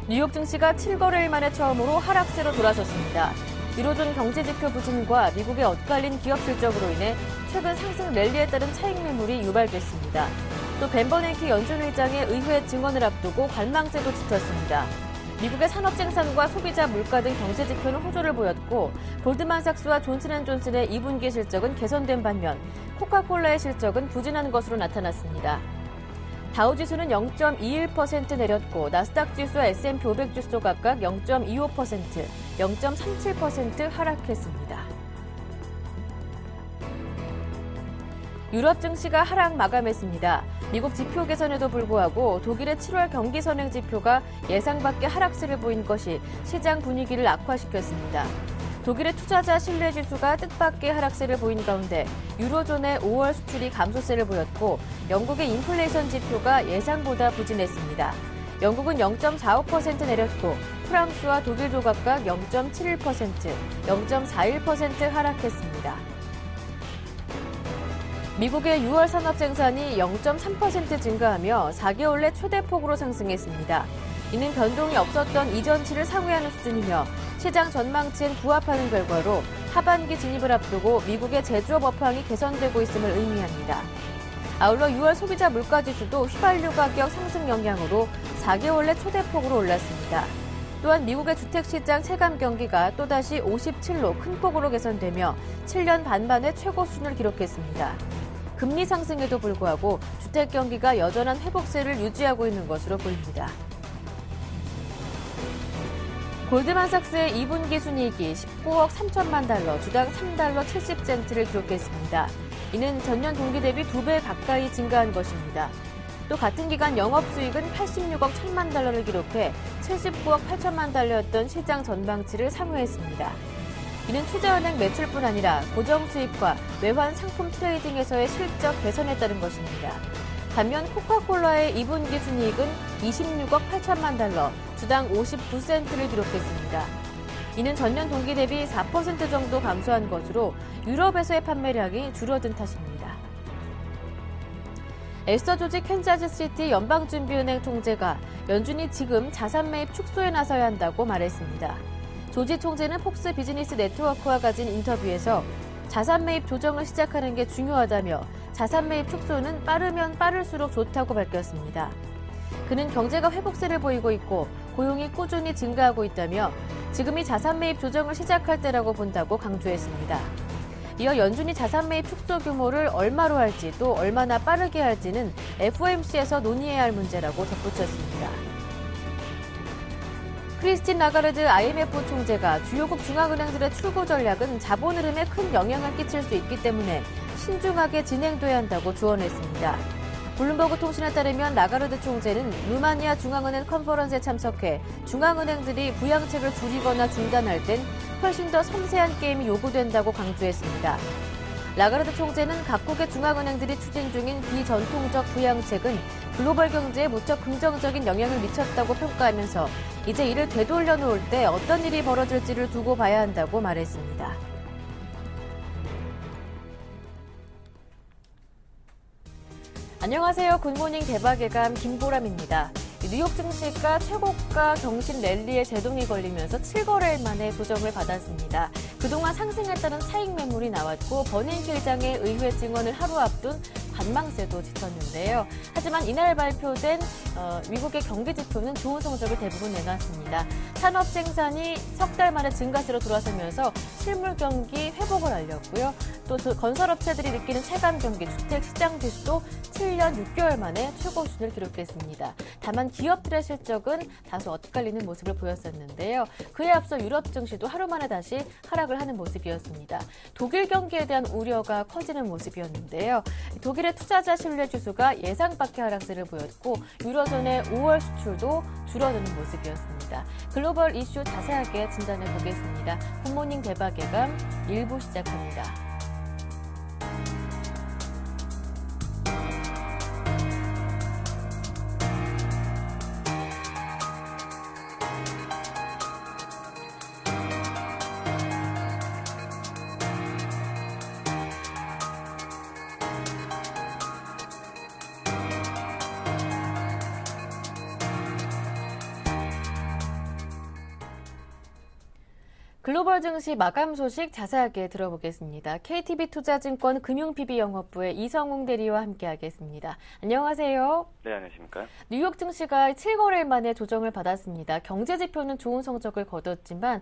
뉴욕 증시가 7거래일 만에 처음으로 하락세로 돌아섰습니다. 유로존 경제지표 부진과 미국의 엇갈린 기업 실적으로 인해 최근 상승 랠리에 따른 차익 매물이 유발됐습니다. 또 벤 버냉키 연준 의장의 의회 증언을 앞두고 관망세도 짙었습니다. 미국의 산업 생산과 소비자 물가 등 경제 지표는 호조를 보였고 골드만삭스와 존슨앤존슨의 2분기 실적은 개선된 반면 코카콜라의 실적은 부진한 것으로 나타났습니다. 다우지수는 0.21% 내렸고 나스닥 지수와 S&P 500 지수도 각각 0.25%, 0.37% 하락했습니다. 유럽 증시가 하락 마감했습니다. 미국 지표 개선에도 불구하고 독일의 7월 경기 선행 지표가 예상 밖의 하락세를 보인 것이 시장 분위기를 악화시켰습니다. 독일의 투자자 신뢰지수가 뜻밖의 하락세를 보인 가운데 유로존의 5월 수출이 감소세를 보였고 영국의 인플레이션 지표가 예상보다 부진했습니다. 영국은 0.45% 내렸고 프랑스와 독일도 각각 0.71%, 0.41% 하락했습니다. 미국의 6월 산업 생산이 0.3% 증가하며 4개월 내 최대폭으로 상승했습니다. 이는 변동이 없었던 이전치를 상회하는 수준이며 시장 전망치엔 부합하는 결과로 하반기 진입을 앞두고 미국의 제조업 업황이 개선되고 있음을 의미합니다. 아울러 6월 소비자 물가지수도 휘발유 가격 상승 영향으로 4개월 내 최대폭으로 올랐습니다. 또한 미국의 주택시장 체감 경기가 또다시 57로 큰 폭으로 개선되며 7년 반 만에 최고 수준을 기록했습니다. 금리 상승에도 불구하고 주택 경기가 여전한 회복세를 유지하고 있는 것으로 보입니다. 골드만삭스의 2분기 순이익이 19억 3천만 달러, 주당 3달러 70센트를 기록했습니다. 이는 전년 동기 대비 2배 가까이 증가한 것입니다. 또 같은 기간 영업수익은 86억 1천만 달러를 기록해 79억 8천만 달러였던 시장 전망치를 상회했습니다. 이는 투자은행 매출뿐 아니라 고정수입과 외환 상품 트레이딩에서의 실적 개선에 따른 것입니다. 반면 코카콜라의 2분기 순이익은 26억 8천만 달러, 주당 59센트를 기록했습니다. 이는 전년 동기 대비 4% 정도 감소한 것으로 유럽에서의 판매량이 줄어든 탓입니다. 에스더 조지 캔자스시티 연방준비은행 총재가 연준이 지금 자산 매입 축소에 나서야 한다고 말했습니다. 조지 총재는 폭스 비즈니스 네트워크와 가진 인터뷰에서 자산 매입 조정을 시작하는 게 중요하다며 자산 매입 축소는 빠르면 빠를수록 좋다고 밝혔습니다. 그는 경제가 회복세를 보이고 있고 고용이 꾸준히 증가하고 있다며 지금이 자산 매입 조정을 시작할 때라고 본다고 강조했습니다. 이어 연준이 자산 매입 축소 규모를 얼마로 할지 또 얼마나 빠르게 할지는 FOMC에서 논의해야 할 문제라고 덧붙였습니다. 크리스틴 라가르드 IMF 총재가 주요국 중앙은행들의 출구 전략은 자본 흐름에 큰 영향을 끼칠 수 있기 때문에 신중하게 진행돼야 한다고 조언했습니다. 블룸버그 통신에 따르면 라가르드 총재는 루마니아 중앙은행 컨퍼런스에 참석해 중앙은행들이 부양책을 줄이거나 중단할 땐 훨씬 더 섬세한 게임이 요구된다고 강조했습니다. 라가르드 총재는 각국의 중앙은행들이 추진 중인 비전통적 부양책은 글로벌 경제에 무척 긍정적인 영향을 미쳤다고 평가하면서 이제 이를 되돌려 놓을 때 어떤 일이 벌어질지를 두고 봐야 한다고 말했습니다. 안녕하세요. 굿모닝 대박예감 김보람입니다. 뉴욕 증시가 최고가 경신 랠리에 제동이 걸리면서 7거래일 만에 조정을 받았습니다. 그동안 상승했다는 차익 매물이 나왔고 버냉키 의장의 의회 증언을 하루 앞둔 관망세도 짙었는데요. 하지만 이날 발표된 미국의 경기 지표는 좋은 성적을 대부분 내놨습니다. 산업 생산이 석 달 만에 증가세로 돌아서면서 실물 경기 회복을 알렸고요. 또 건설업체들이 느끼는 체감 경기 주택 시장 지수도 7년 6개월 만에 최고 수준을 기록했습니다. 다만 기업들의 실적은 다소 엇갈리는 모습을 보였었는데요. 그에 앞서 유럽 증시도 하루 만에 다시 하락을 하는 모습이었습니다. 독일 경기에 대한 우려가 커지는 모습이었는데요. 독일의 투자자 신뢰 지수가 예상 밖의 하락세를 보였고 유로존의 5월 수출도 줄어드는 모습이었습니다. 글로벌 이슈 자세하게 진단해 보겠습니다. 굿모닝 대박예감 1부 시작합니다. 글로벌 증시 마감 소식 자세하게 들어보겠습니다. KTB 투자증권 금융PB영업부의 이성웅 대리와 함께하겠습니다. 안녕하세요. 네, 안녕하십니까. 뉴욕 증시가 7거래일 만에 조정을 받았습니다. 경제 지표는 좋은 성적을 거뒀지만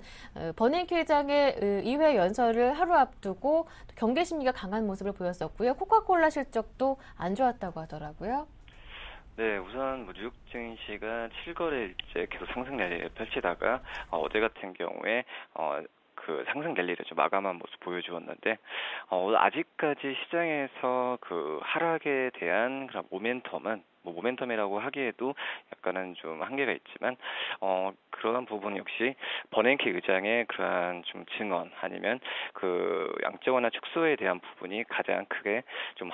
버냉키 의장의 2회 연설을 하루 앞두고 경계 심리가 강한 모습을 보였었고요. 코카콜라 실적도 안 좋았다고 하더라고요. 네, 우선 뉴욕 증시가 7거래일째 계속 상승 랠리를 펼치다가 어제 같은 경우에 그 상승 랠리를 좀 마감한 모습 보여주었는데 아직까지 시장에서 그 하락에 대한 그런 모멘텀이라고 하기에도 약간은 좀 한계가 있지만 그런 부분 역시 버냉키 의장의 그러한 좀 증언 아니면 그 양적 완화 축소에 대한 부분이 가장 크게 좀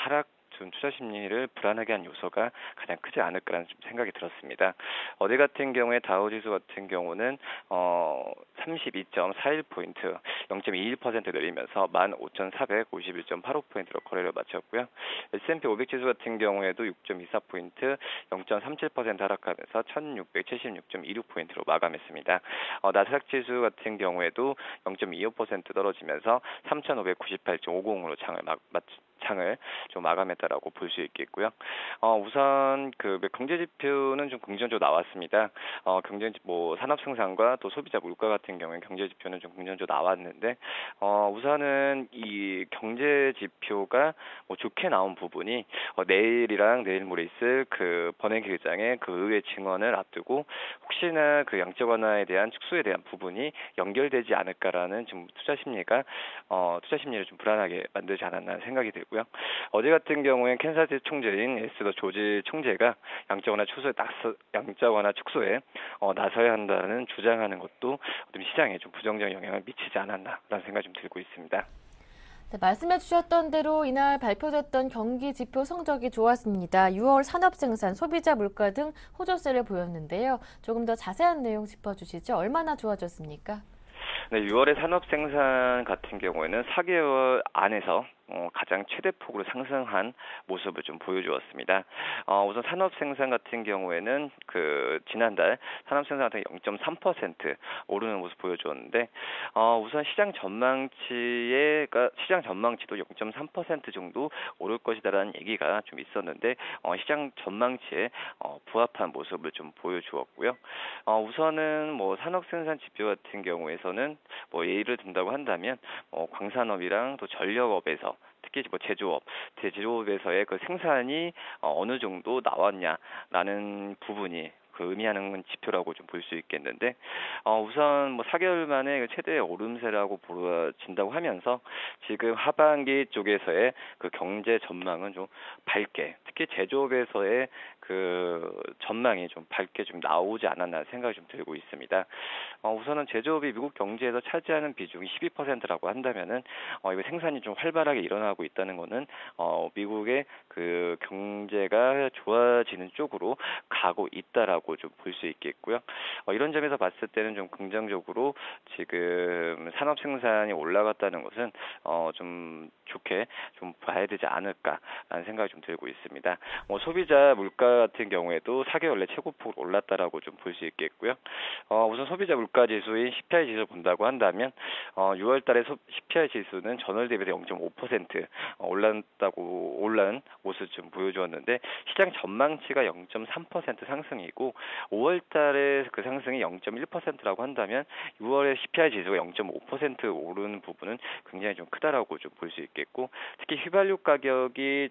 투자 심리를 불안하게 한 요소가 가장 크지 않을까라는 좀 생각이 들었습니다. 어제 같은 경우에 다우지수 같은 경우는 32.41포인트, 0.21% 내리면서 15,451.85포인트로 거래를 마쳤고요. S&P 500 지수 같은 경우에도 6.24포인트, 0.37% 하락하면서 1,676.26포인트로 마감했습니다. 나스닥 지수 같은 경우에도 0.25% 떨어지면서 3,598.50으로 장을 좀 마감했다라고 볼 수 있겠고요. 우선 그 경제 지표는 좀 긍정적으로 나왔습니다. 산업 생산과 또 소비자 물가 같은 경우에 경제 지표는 좀 긍정적으로 나왔는데 우선은 이 경제 지표가 좋게 나온 부분이 내일이랑 내일 모레 있을 그 버냉키 의장의 그 의회 증언을 앞두고 혹시나 그 양적 완화에 대한 축소에 대한 부분이 연결되지 않을까라는 좀 투자 심리를 좀 불안하게 만들지 않았나 생각이 들고요. 어제 같은 경우에 캔사스 총재인 에스더 조지 총재가 양적 완화 축소에 나서야 한다는 주장하는 것도 좀 시장에 좀 부정적인 영향을 미치지 않았나라는 생각이 좀 들고 있습니다. 네, 말씀해 주셨던 대로 이날 발표됐던 경기 지표 성적이 좋았습니다. 6월 산업생산, 소비자 물가 등 호조세를 보였는데요. 조금 더 자세한 내용 짚어주시죠. 얼마나 좋아졌습니까? 네, 6월의 산업생산 같은 경우에는 4개월 안에서 가장 최대폭으로 상승한 모습을 좀 보여주었습니다. 우선 산업생산 같은 경우에는 그 지난달 산업생산 같은 0.3% 오르는 모습 보여주었는데 우선 시장 전망치도 0.3% 정도 오를 것이다라는 얘기가 좀 있었는데 시장 전망치에 부합한 모습을 좀 보여주었고요. 우선은 산업생산 지표 같은 경우에서는 예를 든다고 한다면 광산업이랑 또 전력업에서 특히 제조업에서의 그 생산이 어느 정도 나왔냐라는 부분이 의미하는 지표라고 좀 볼 수 있겠는데 우선 4개월 만에 최대 오름세라고 보여진다고 하면서 지금 하반기 쪽에서의 그 경제 전망은 좀 밝게 특히 제조업에서의 그 전망이 좀 밝게 좀 나오지 않았나 생각이 좀 들고 있습니다. 우선은 제조업이 미국 경제에서 차지하는 비중이 12%라고 한다면은 이거 생산이 좀 활발하게 일어나고 있다는 거는 미국의 그 경제가 좋아지는 쪽으로 가고 있다라고 좀 볼 수 있겠고요. 이런 점에서 봤을 때는 좀 긍정적으로 지금 산업 생산이 올라갔다는 것은 좀 좋게 좀 봐야 되지 않을까라는 생각이 좀 들고 있습니다. 소비자 물가 같은 경우에도 4개월 내 최고폭으로 올랐다라고 좀 볼 수 있겠고요. 우선 소비자 물가 지수인 CPI 지수를 본다고 한다면 6월 달에 CPI 지수는 전월 대비해서 0.5% 올라온 모습 좀 보여주었는데 시장 전망치가 0.3% 상승이고 5월 달에 그 상승이 0.1%라고 한다면 6월에 CPI 지수가 0.5% 오르는 부분은 굉장히 좀 크다라고 좀 볼 수 있겠고 특히 휘발유 가격이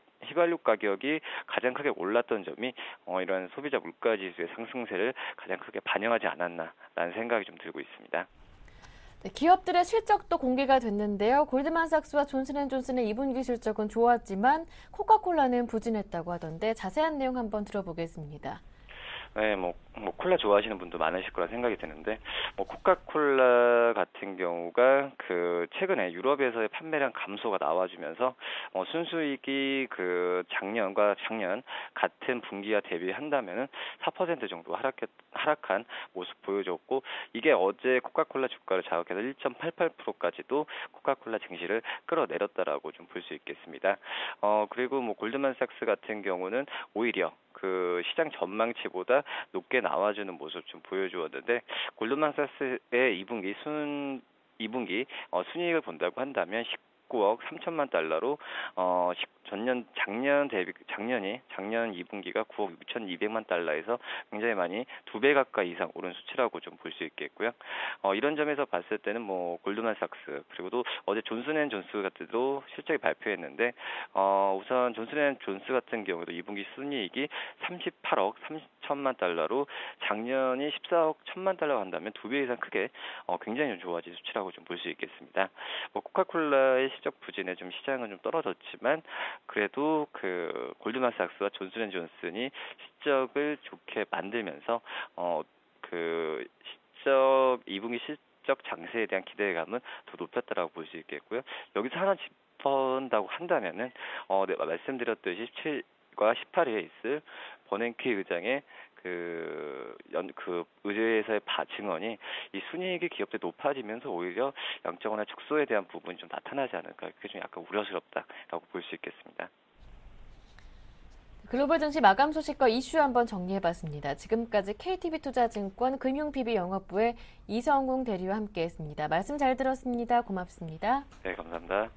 가장 크게 올랐던 점이 이런 소비자 물가 지수의 상승세를 가장 크게 반영하지 않았나라는 생각이 좀 들고 있습니다. 네, 기업들의 실적도 공개가 됐는데요. 골드만삭스와 존슨앤존슨의 2분기 실적은 좋았지만 코카콜라는 부진했다고 하던데 자세한 내용 한번 들어보겠습니다. 네, 콜라 좋아하시는 분도 많으실 거라 생각이 드는데, 코카콜라 같은 경우가 최근에 유럽에서의 판매량 감소가 나와주면서, 순수익이 작년 같은 분기와 대비한다면은 4% 정도 하락한 모습 보여줬고, 이게 어제 코카콜라 주가를 자극해서 1.88%까지도 코카콜라 증시를 끌어내렸다라고 좀 볼 수 있겠습니다. 그리고 골드만삭스 같은 경우는 오히려 시장 전망치보다 높게 나와주는 모습 좀 보여주었는데 골드만삭스의 2분기 2분기 순이익을 본다고 한다면 19억 3천만 달러로 작년 2분기가 9억 6,200만 달러에서 굉장히 많이 2배 가까이 이상 오른 수치라고 좀 볼 수 있겠고요. 이런 점에서 봤을 때는 뭐 골드만삭스 그리고 또 어제 존슨앤존스 같은도 실적이 발표했는데 우선 존슨앤존스 같은 경우도 2분기 순이익이 38억 3천만 달러로 작년이 14억 1천만 달러가 한다면 2배 이상 크게 굉장히 좀 좋아진 수치라고 좀 볼 수 있겠습니다. 뭐 코카콜라의 실적 부진에 좀 시장은 좀 떨어졌지만 그래도 그 골드만삭스와 존슨앤존슨이 실적을 좋게 만들면서 그 2분기 실적 장세에 대한 기대감은 더 높였다라고 볼 수 있겠고요. 여기서 하나 짚어본다고 한다면은 네, 말씀드렸듯이 17과 18일에 있을 버냉키 의장의 그 의회에서의 증언이 이 순이익이 기업들 높아지면서 오히려 양적 완화 축소에 대한 부분이 좀 나타나지 않을까, 그게 좀 약간 우려스럽다라고 볼 수 있겠습니다. 글로벌 증시 마감 소식과 이슈 한번 정리해봤습니다. 지금까지 KTB투자증권 금융PB 영업부의 이성웅 대리와 함께했습니다. 말씀 잘 들었습니다. 고맙습니다. 네, 감사합니다.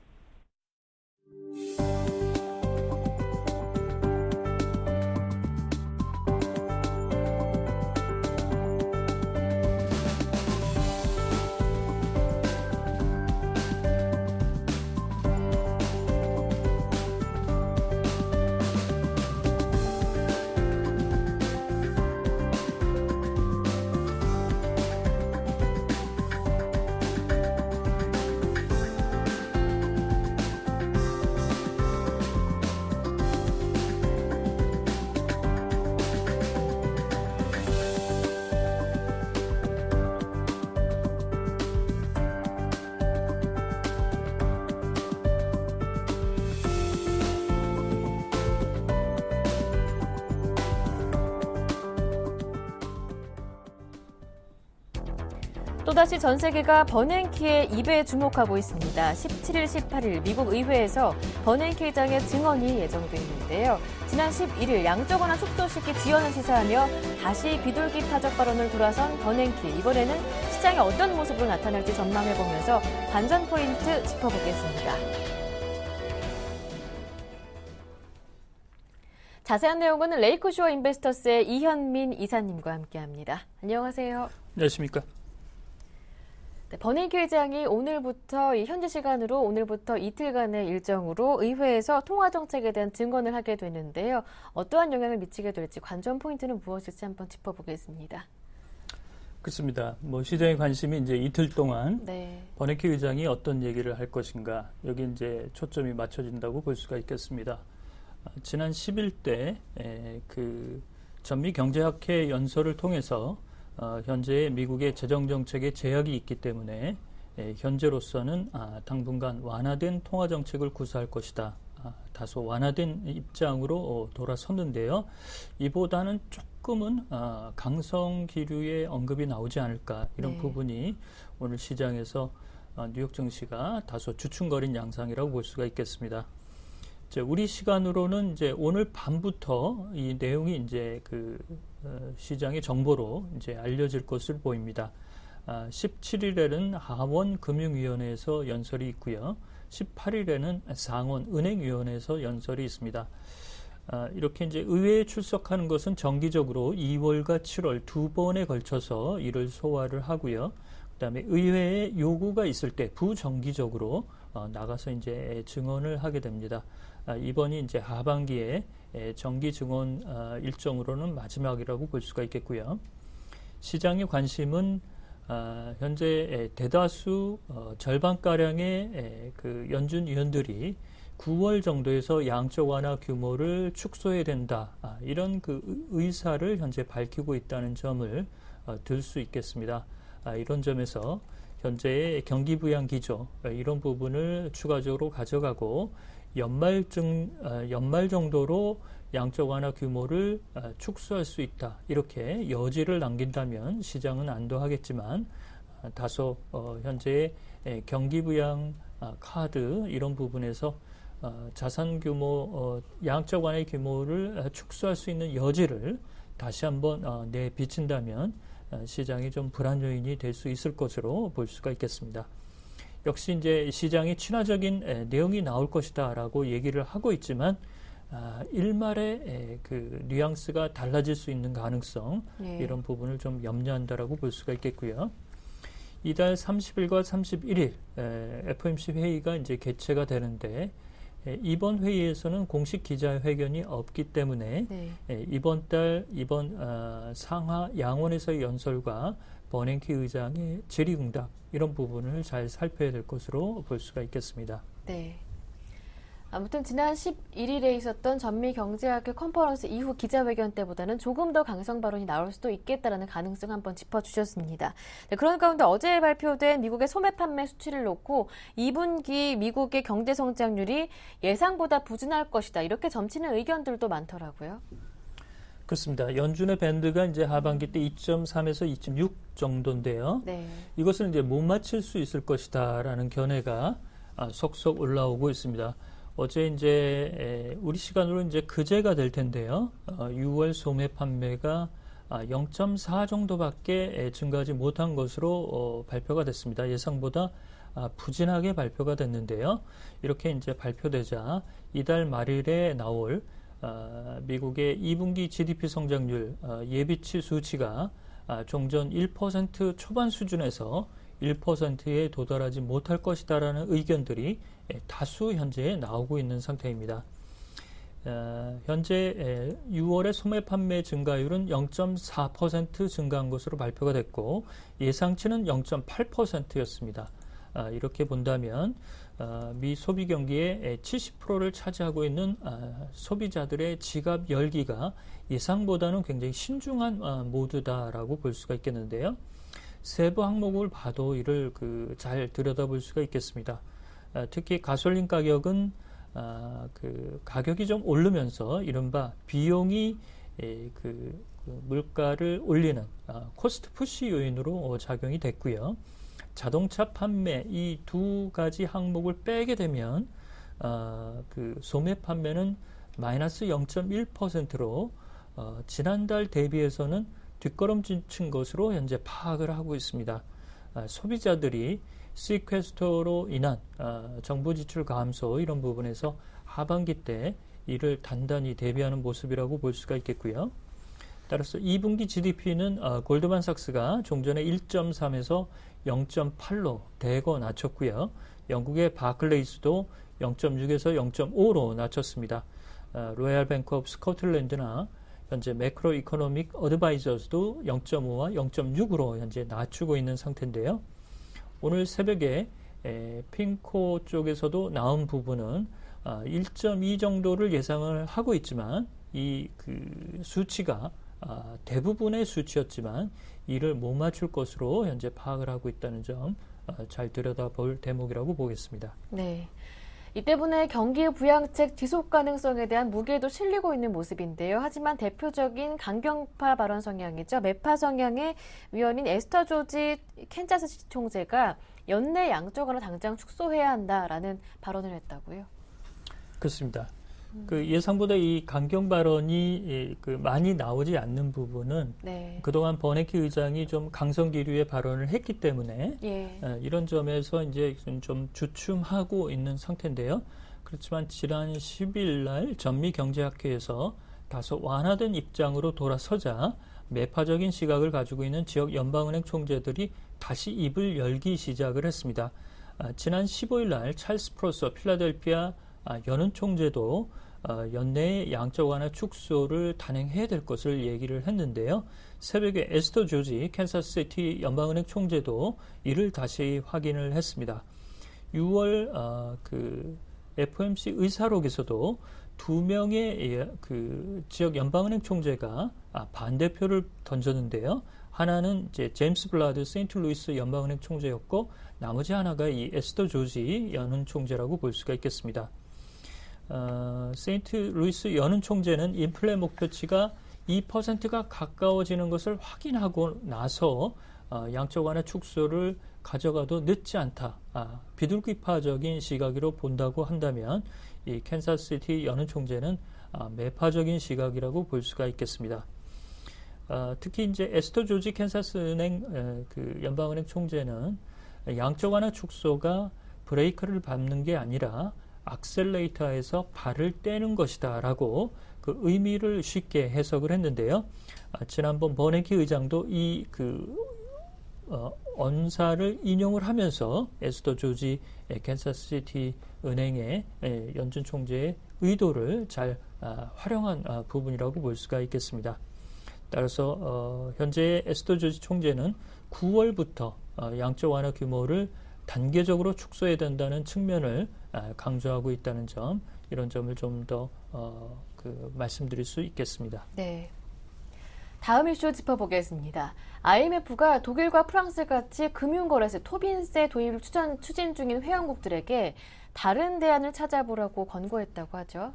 또다시 전 세계가 버냉키의 입에 주목하고 있습니다. 17일, 18일 미국 의회에서 버냉키 의장의 증언이 예정돼 있는데요. 지난 11일 양적 완화 축소시키 지연을 시사하며 다시 비둘기 파적 발언을 돌아선 버냉키. 이번에는 시장에 어떤 모습으로 나타날지 전망해보면서 반전 포인트 짚어보겠습니다. 자세한 내용은 레이크쇼어 인베스터스의 이현민 이사님과 함께합니다. 안녕하세요. 안녕하십니까. 네, 버냉키 의장이 현지 시간으로 오늘부터 이틀간의 일정으로 의회에서 통화 정책에 대한 증언을 하게 되는데요. 어떠한 영향을 미치게 될지 관전 포인트는 무엇일지 한번 짚어보겠습니다. 그렇습니다. 시장의 관심이 이제 이틀 동안 네. 버냉키 의장이 어떤 얘기를 할 것인가, 여기 이제 초점이 맞춰진다고 볼 수가 있겠습니다. 지난 10일 때 그 전미 경제학회 연설을 통해서 현재의 미국의 재정 정책에 제약이 있기 때문에 현재로서는 당분간 완화된 통화 정책을 구사할 것이다. 다소 완화된 입장으로 돌아섰는데요. 이보다는 조금은 강성 기류의 언급이 나오지 않을까, 이런 부분이 오늘 시장에서 뉴욕 증시가 다소 주춤거린 양상이라고 볼 수가 있겠습니다. 우리 시간으로는 이제 오늘 밤부터 이 내용이 이제 시장의 정보로 이제 알려질 것을 보입니다. 17일에는 하원 금융위원회에서 연설이 있고요. 18일에는 상원 은행위원회에서 연설이 있습니다. 이렇게 이제 의회에 출석하는 것은 정기적으로 2월과 7월 두 번에 걸쳐서 이를 소화를 하고요. 그다음에 의회에 요구가 있을 때 부정기적으로 나가서 이제 증언을 하게 됩니다. 이번이 이제 하반기에 정기 증언 일정으로는 마지막이라고 볼 수가 있겠고요. 시장의 관심은 현재 대다수 절반가량의 그 연준 위원들이 9월 정도에서 양적 완화 규모를 축소해야 된다, 이런 그 의사를 현재 밝히고 있다는 점을 들 수 있겠습니다. 이런 점에서 현재의 경기 부양 기조, 이런 부분을 추가적으로 가져가고 연말 정도로 양적 완화 규모를 축소할 수 있다, 이렇게 여지를 남긴다면 시장은 안도하겠지만 다소 현재의 경기 부양 카드, 이런 부분에서 자산 규모, 양적 완화의 규모를 축소할 수 있는 여지를 다시 한번 내비친다면 시장이 좀 불안 요인이 될 수 있을 것으로 볼 수가 있겠습니다. 역시 이제 시장에 친화적인 내용이 나올 것이다라고 얘기를 하고 있지만 일말의 그 뉘앙스가 달라질 수 있는 가능성 네. 이런 부분을 좀 염려한다라고 볼 수가 있겠고요. 이달 30일과 31일 FOMC 회의가 이제 개최가 되는데 이번 회의에서는 공식 기자회견이 없기 때문에 네. 이번 상하 양원에서의 연설과 버냉키 의장의 질의응답 이런 부분을 잘 살펴야 될 것으로 볼 수가 있겠습니다. 네. 아무튼 지난 11일에 있었던 전미 경제학회 컨퍼런스 이후 기자회견 때보다는 조금 더 강성 발언이 나올 수도 있겠다라는 가능성 한번 짚어주셨습니다. 네, 그런 가운데 어제 발표된 미국의 소매 판매 수치를 놓고 2분기 미국의 경제 성장률이 예상보다 부진할 것이다. 이렇게 점치는 의견들도 많더라고요. 그렇습니다. 연준의 밴드가 이제 하반기 때 2.3에서 2.6 정도인데요. 네. 이것을 이제 못 맞출 수 있을 것이다라는 견해가 속속 올라오고 있습니다. 어제 이제 우리 시간으로 이제 그제가 될 텐데요. 6월 소매 판매가 0.4 정도밖에 증가하지 못한 것으로 발표가 됐습니다. 예상보다 부진하게 발표가 됐는데요. 이렇게 이제 발표되자 이달 말일에 나올 미국의 2분기 GDP 성장률 예비치 수치가 종전 1% 초반 수준에서 1%에 도달하지 못할 것이다라는 의견들이 다수 현재 나오고 있는 상태입니다. 현재 6월의 소매 판매 증가율은 0.4% 증가한 것으로 발표가 됐고 예상치는 0.8%였습니다. 이렇게 본다면 미 소비 경기의 70%를 차지하고 있는 소비자들의 지갑 열기가 예상보다는 굉장히 신중한 모드다라고 볼 수가 있겠는데요. 세부 항목을 봐도 이를 잘 들여다볼 수가 있겠습니다. 특히 가솔린 가격은 가격이 좀 오르면서 이른바 비용이 물가를 올리는 코스트 푸시 요인으로 작용이 됐고요. 자동차 판매 이 두 가지 항목을 빼게 되면 소매 판매는 마이너스 0.1%로 지난달 대비해서는 뒷걸음친 것으로 현재 파악을 하고 있습니다. 소비자들이 시퀘스터로 인한 정부 지출 감소 이런 부분에서 하반기 때 이를 단단히 대비하는 모습이라고 볼 수가 있겠고요. 따라서 2분기 GDP는 골드만삭스가 종전에 1.3에서 0.8로 대거 낮췄고요. 영국의 바클레이스도 0.6에서 0.5로 낮췄습니다. 로얄 뱅크 오브 스코틀랜드나 현재 매크로 이코노믹 어드바이저스도 0.5와 0.6으로 현재 낮추고 있는 상태인데요. 오늘 새벽에 핑코 쪽에서도 나온 부분은 1.2 정도를 예상을 하고 있지만 이 수치가 대부분의 수치였지만 이를 못 맞출 것으로 현재 파악을 하고 있다는 점 잘 들여다볼 대목이라고 보겠습니다. 네. 이 때문에 경기 부양책 지속 가능성에 대한 무게도 실리고 있는 모습인데요. 하지만 대표적인 강경파 발언 성향이죠. 매파 성향의 위원인 에스터 조지 캔자스시 총재가 연내 양적완을 당장 축소해야 한다라는 발언을 했다고요. 그렇습니다. 예상보다 이 강경 발언이 많이 나오지 않는 부분은 네. 그동안 버냉키 의장이 좀 강성 기류의 발언을 했기 때문에 이런 점에서 이제 좀 주춤하고 있는 상태인데요. 그렇지만 지난 10일 날 전미 경제학회에서 다소 완화된 입장으로 돌아서자 매파적인 시각을 가지고 있는 지역 연방은행 총재들이 다시 입을 열기 시작을 했습니다. 지난 15일 날 찰스 프로서 필라델피아 연은 총재도 연내에 양적 완화 축소를 단행해야 될 것을 얘기를 했는데요. 새벽에 에스터 조지 캔사스시티 연방은행 총재도 이를 다시 확인을 했습니다. 6월 FOMC 의사록에서도 두 명의 지역 연방은행 총재가 반대표를 던졌는데요. 하나는 이제 제임스 블라드 세인트루이스 연방은행 총재였고 나머지 하나가 이 에스터 조지 연은 총재라고 볼 수가 있겠습니다. 세인트루이스 연은 총재는 인플레 목표치가 2%가 가까워지는 것을 확인하고 나서 양적 완화 축소를 가져가도 늦지 않다. 비둘기파적인 시각으로 본다고 한다면 이 캔사스시티 연은 총재는 매파적인 시각이라고 볼 수가 있겠습니다. 특히 이제 에스터 조지 캔사스 은행 연방은행 총재는 양적 완화 축소가 브레이크를 밟는 게 아니라 악셀레이터에서 발을 떼는 것이다라고 그 의미를 쉽게 해석을 했는데요. 지난번 버네키 의장도 이 언사를 인용을 하면서 에스더 조지 캔사스시티 은행의 연준 총재의 의도를 잘 활용한 부분이라고 볼 수가 있겠습니다. 따라서 현재 에스더 조지 총재는 9월부터 양적 완화 규모를 단계적으로 축소해야 된다는 측면을 강조하고 있다는 점, 이런 점을 좀 더 말씀드릴 수 있겠습니다. 네. 다음 이슈 짚어보겠습니다. IMF가 독일과 프랑스 같이 금융거래세 토빈세 도입을 추진 중인 회원국들에게 다른 대안을 찾아보라고 권고했다고 하죠.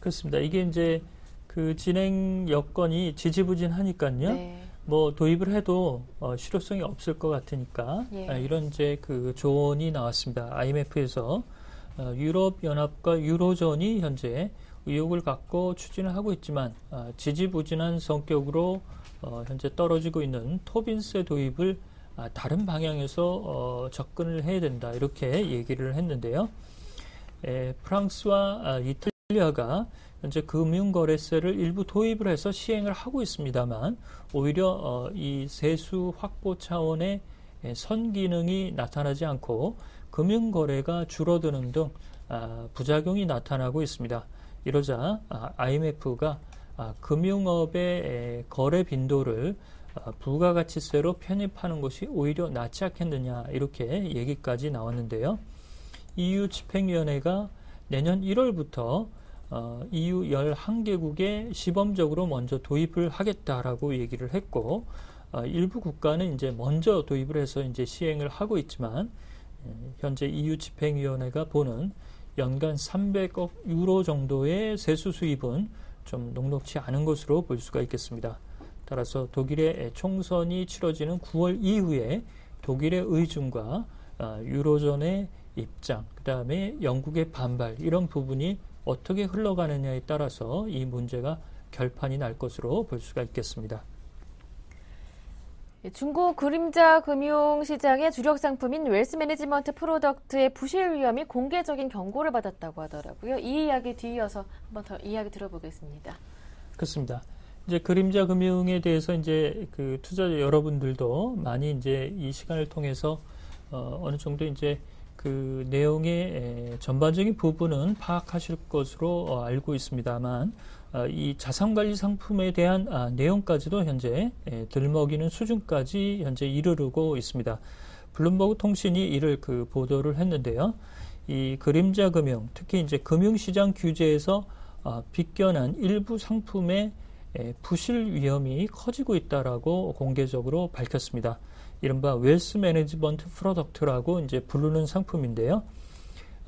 그렇습니다. 이게 이제 그 진행 여건이 지지부진하니까요. 네. 뭐 도입을 해도 실효성이 없을 것 같으니까 이런 이제 그 조언이 나왔습니다. IMF에서 유럽 연합과 유로존이 현재 의욕을 갖고 추진을 하고 있지만 지지부진한 성격으로 현재 떨어지고 있는 토빈세 도입을 다른 방향에서 접근을 해야 된다, 이렇게 얘기를 했는데요. 프랑스와 이탈리아가 현재 금융거래세를 일부 도입을 해서 시행을 하고 있습니다만 오히려 이 세수 확보 차원의 선기능이 나타나지 않고 금융거래가 줄어드는 등 부작용이 나타나고 있습니다. 이러자 IMF가 금융업의 거래 빈도를 부가가치세로 편입하는 것이 오히려 낫지 않겠느냐, 이렇게 얘기까지 나왔는데요. EU 집행위원회가 내년 1월부터 EU 11개국에 시범적으로 먼저 도입을 하겠다라고 얘기를 했고, 일부 국가는 이제 먼저 도입을 해서 이제 시행을 하고 있지만, 현재 EU 집행위원회가 보는 연간 300억 유로 정도의 세수 수입은 좀 녹록치 않은 것으로 볼 수가 있겠습니다. 따라서 독일의 총선이 치러지는 9월 이후에 독일의 의중과 유로존의 입장, 그 다음에 영국의 반발, 이런 부분이 어떻게 흘러가느냐에 따라서 이 문제가 결판이 날 것으로 볼 수가 있겠습니다. 중국 그림자 금융시장의 주력 상품인 웰스 매니지먼트 프로덕트의 부실 위험이 공개적인 경고를 받았다고 하더라고요. 이 이야기 뒤이어서 한번 더 이야기 들어보겠습니다. 그렇습니다. 이제 그림자 금융에 대해서 이제 그 투자자 여러분들도 많이 이제 이 시간을 통해서 어느 정도 이제 그 내용의 전반적인 부분은 파악하실 것으로 알고 있습니다만, 이 자산관리 상품에 대한 내용까지도 현재 들먹이는 수준까지 현재 이르르고 있습니다. 블룸버그 통신이 이를 그 보도를 했는데요. 이 그림자 금융, 특히 이제 금융시장 규제에서 빗겨난 일부 상품의 부실 위험이 커지고 있다라고 공개적으로 밝혔습니다. 이른바 웰스 매니지먼트 프로덕트라고 이제 부르는 상품인데요.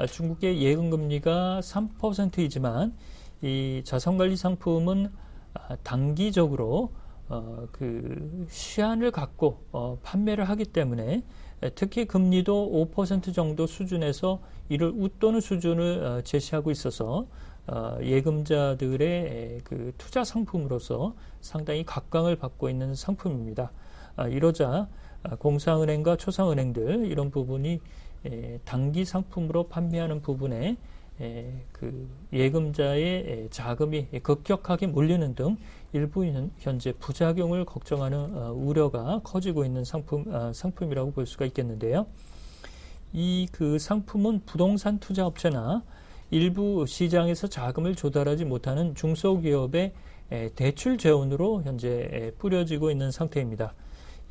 중국의 예금금리가 3%이지만 이 자산관리 상품은 단기적으로 그 시한을 갖고 판매를 하기 때문에 특히 금리도 5% 정도 수준에서 이를 웃도는 수준을 제시하고 있어서 예금자들의 그 투자 상품으로서 상당히 각광을 받고 있는 상품입니다. 이러자 공상은행과 초상은행들, 이런 부분이 단기 상품으로 판매하는 부분에 그 예금자의 자금이 급격하게 몰리는 등 일부 현재 부작용을 걱정하는 우려가 커지고 있는 상품이라고 볼 수가 있겠는데요. 이 그 상품은 부동산 투자업체나 일부 시장에서 자금을 조달하지 못하는 중소기업의 대출 재원으로 현재 뿌려지고 있는 상태입니다.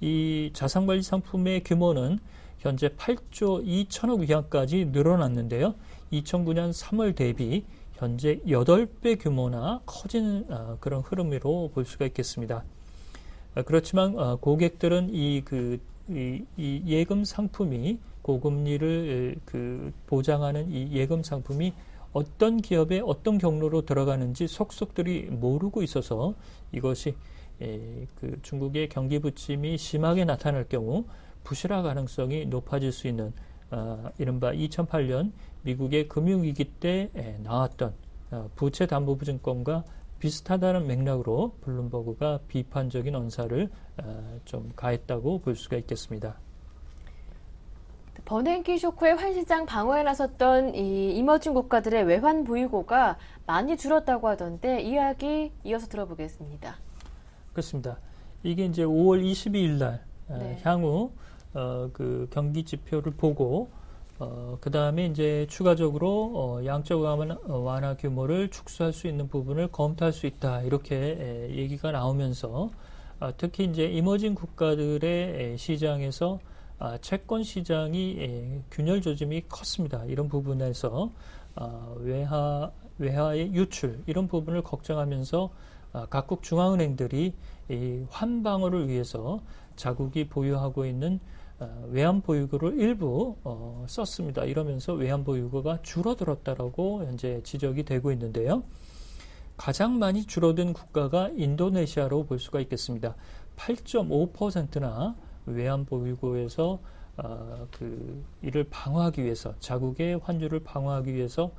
이 자산관리 상품의 규모는 현재 8조 2천억 위안까지 늘어났는데요. 2009년 3월 대비 현재 8배 규모나 커지는 그런 흐름으로 볼 수가 있겠습니다. 그렇지만 고객들은 이 예금 상품이 고금리를 보장하는 이 예금 상품이 어떤 기업에 어떤 경로로 들어가는지 속속들이 모르고 있어서 이것이 그 중국의 경기 부침이 심하게 나타날 경우 부실화 가능성이 높아질 수 있는 이른바 2008년 미국의 금융위기 때 나왔던 부채담보부증권과 비슷하다는 맥락으로 블룸버그가 비판적인 언사를 좀 가했다고 볼 수가 있겠습니다. 버냉키 쇼크에 환시장 방어에 나섰던 이 이머징 국가들의 외환 보유고가 많이 줄었다고 하던데 이야기 이어서 들어보겠습니다. 그렇습니다. 이게 이제 5월 22일 날 네. 향후 그 경기 지표를 보고 그 다음에 이제 추가적으로 양적 완화 규모를 축소할 수 있는 부분을 검토할 수 있다 이렇게 얘기가 나오면서 특히 이제 이머징 국가들의 시장에서 채권 시장이 균열 조짐이 컸습니다. 이런 부분에서 외화의 유출 이런 부분을 걱정하면서 각국 중앙은행들이 이 환방어를 위해서 자국이 보유하고 있는 외환 보유고를 일부 썼습니다. 이러면서 외환 보유고가 줄어들었다라고 현재 지적이 되고 있는데요. 가장 많이 줄어든 국가가 인도네시아로 볼 수가 있겠습니다. 8.5%나 외환 보유고에서 이를 방어하기 위해서 자국의 환율을 방어하기 위해서